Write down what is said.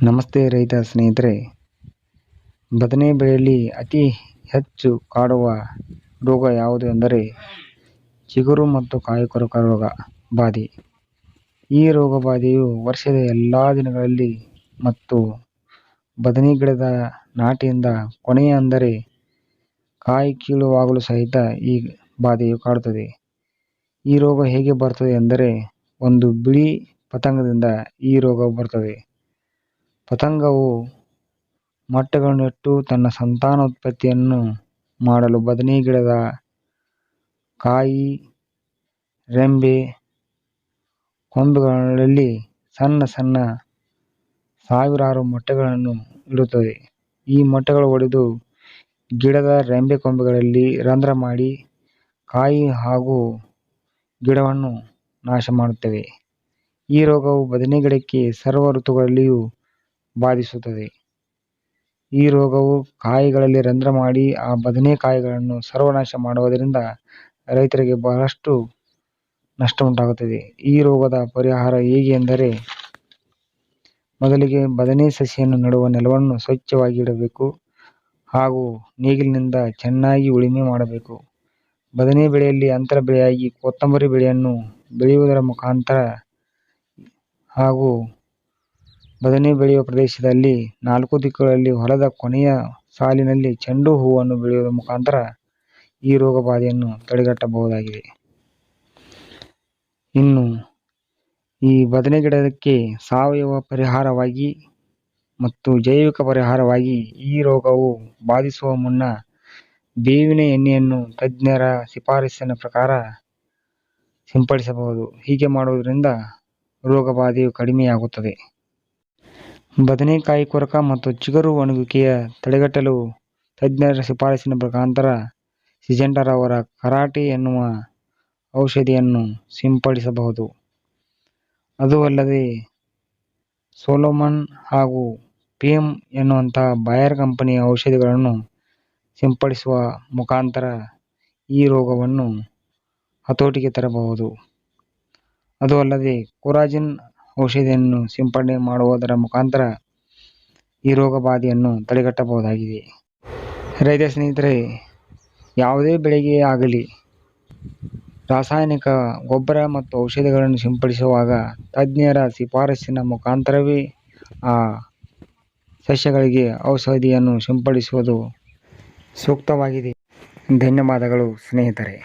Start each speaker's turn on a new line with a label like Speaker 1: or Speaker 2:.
Speaker 1: ನಮಸ್ತೆ ರೈತ ಸ್ನೇಹಿತರೆ, ಬದನೆ ಬೆಳೆಯಲ್ಲಿ ಅತಿ ಹೆಚ್ಚು ಕಾಡುವ ರೋಗ ಯಾವುದು ಎಂದರೆ ಚಿಗುರು ಮತ್ತು ಕಾಯಿಕೊರಕ ರೋಗ ಬಾಧೆ. ಈ ರೋಗ ಬಾಧೆಯು ವರ್ಷದ ಎಲ್ಲ ದಿನಗಳಲ್ಲಿ ಮತ್ತು ಬದನೆ ಗಿಡದ ನಾಟಿಯಿಂದ ಕೊನೆಯ ಅಂದರೆ ಕಾಯಿ ಕೀಳುವಾಗಲೂ ಸಹಿತ ಈ ಬಾಧೆಯು ಕಾಡುತ್ತದೆ. ಈ ರೋಗ ಹೇಗೆ ಬರ್ತದೆ ಎಂದರೆ ಒಂದು ಬಿಳಿ ಪತಂಗದಿಂದ ಈ ರೋಗ ಬರ್ತದೆ. ಪತಂಗವು ಮೊಟ್ಟೆಗಳನ್ನು ಇಟ್ಟು ತನ್ನ ಸಂತಾನೋತ್ಪತ್ತಿಯನ್ನು ಮಾಡಲು ಬದನೆ ಗಿಡದ ಕಾಯಿ, ರೆಂಬೆ, ಕೊಂಬೆಗಳಲ್ಲಿ ಸಣ್ಣ ಸಣ್ಣ ಸಾವಿರಾರು ಮೊಟ್ಟೆಗಳನ್ನು ಇಡುತ್ತದೆ. ಈ ಮೊಟ್ಟೆಗಳು ಒಡೆದು ಗಿಡದ ರೆಂಬೆ ಕೊಂಬೆಗಳಲ್ಲಿ ರಂಧ್ರ ಮಾಡಿ ಕಾಯಿ ಹಾಗೂ ಗಿಡವನ್ನು ನಾಶ ಮಾಡುತ್ತವೆ. ಈ ರೋಗವು ಬದನೆ ಗಿಡಕ್ಕೆ ಸರ್ವ ಋತುಗಳಲ್ಲಿಯೂ ಬಾಧಿಸುತ್ತದೆ. ಈ ರೋಗವು ಕಾಯಿಗಳಲ್ಲಿ ರಂಧ್ರ ಮಾಡಿ ಆ ಬದನೆ ಕಾಯಿಗಳನ್ನು ಸರ್ವನಾಶ ಮಾಡುವುದರಿಂದ ರೈತರಿಗೆ ಬಹಳಷ್ಟು ನಷ್ಟ ಉಂಟಾಗುತ್ತದೆ. ಈ ರೋಗದ ಪರಿಹಾರ ಹೇಗೆ ಎಂದರೆ ಮೊದಲಿಗೆ ಬದನೆ ಸಸಿಯನ್ನು ನೆಡುವ ನೆಲವನ್ನು ಸ್ವಚ್ಛವಾಗಿ ಇಡಬೇಕು ಹಾಗೂ ನೇಗಿಲಿನಿಂದ ಚೆನ್ನಾಗಿ ಉಳುಮೆ ಮಾಡಬೇಕು. ಬದನೆ ಬೆಳೆಯಲ್ಲಿ ಅಂತರ ಬೆಳೆಯಾಗಿ ಕೊತ್ತಂಬರಿ ಬೆಳೆಯನ್ನು ಬೆಳೆಯುವುದರ ಮುಖಾಂತರ ಹಾಗೂ ಬದನೆ ಬೆಳೆಯುವ ಪ್ರದೇಶದಲ್ಲಿ 4 ದಿಕ್ಕುಗಳಲ್ಲಿ ಹೊಲದ ಕೊನೆಯ ಸಾಲಿನಲ್ಲಿ ಚೆಂಡು ಹೂವನ್ನು ಬೆಳೆಯುವುದರ ಮುಖಾಂತರ ಈ ರೋಗ ಬಾಧೆಯನ್ನು ತಡೆಗಟ್ಟಬಹುದಾಗಿದೆ. ಇನ್ನು ಈ ಬದನೆ ಗಿಡಕ್ಕೆ ಸಾವಯವ ಪರಿಹಾರವಾಗಿ ಮತ್ತು ಜೈವಿಕ ಪರಿಹಾರವಾಗಿ ಈ ರೋಗವು ಬಾಧಿಸುವ ಮುನ್ನ ಬೇವಿನ ಎಣ್ಣೆಯನ್ನು ತಜ್ಞರ ಶಿಫಾರಸಿನ ಪ್ರಕಾರ ಸಿಂಪಡಿಸಬಹುದು. ಹೀಗೆ ಮಾಡುವುದರಿಂದ ರೋಗ ಬಾಧೆಯು ಕಡಿಮೆಯಾಗುತ್ತದೆ. ಬದನೆಕಾಯಿ ಕೊರಕ ಮತ್ತು ಚಿಗುರು ಒಣಗುವಿಕೆಯ ತಡೆಗಟ್ಟಲು ತಜ್ಞರ ಶಿಫಾರಸಿನ ಮುಖಾಂತರ ಸಿಂಜೆಂಟಾ ರವರ ಕರಾಟೆ ಎನ್ನುವ ಔಷಧಿಯನ್ನು ಸಿಂಪಡಿಸಬಹುದು. ಅದು ಅಲ್ಲದೆ ಸೊಲೊಮನ್ ಹಾಗೂ ಫೇಮ್ ಎನ್ನುವಂತಹ ಬಾಯರ್ ಕಂಪನಿಯ ಔಷಧಿಗಳನ್ನು ಸಿಂಪಡಿಸುವ ಮುಖಾಂತರ ಈ ರೋಗವನ್ನು ಹತೋಟಿಗೆ ತರಬಹುದು. ಅದು ಅಲ್ಲದೆ ಕೊರಾಜಿನ್ ಔಷಧಿಯನ್ನು ಸಿಂಪಡಣೆ ಮಾಡುವುದರ ಮುಖಾಂತರ ಈ ರೋಗ ಬಾಧೆಯನ್ನು ತಡೆಗಟ್ಟಬಹುದಾಗಿದೆ. ರೈತ ಸ್ನೇಹಿತರೆ, ಯಾವುದೇ ಬೆಳೆಗೆ ಆಗಲಿ ರಾಸಾಯನಿಕ ಗೊಬ್ಬರ ಮತ್ತು ಔಷಧಿಗಳನ್ನು ಸಿಂಪಡಿಸುವಾಗ ತಜ್ಞರ ಶಿಫಾರಸಿನ ಮುಖಾಂತರವೇ ಆ ಸಸ್ಯಗಳಿಗೆ ಔಷಧಿಯನ್ನು ಸಿಂಪಡಿಸುವುದು ಸೂಕ್ತವಾಗಿದೆ. ಧನ್ಯವಾದಗಳು ಸ್ನೇಹಿತರೆ.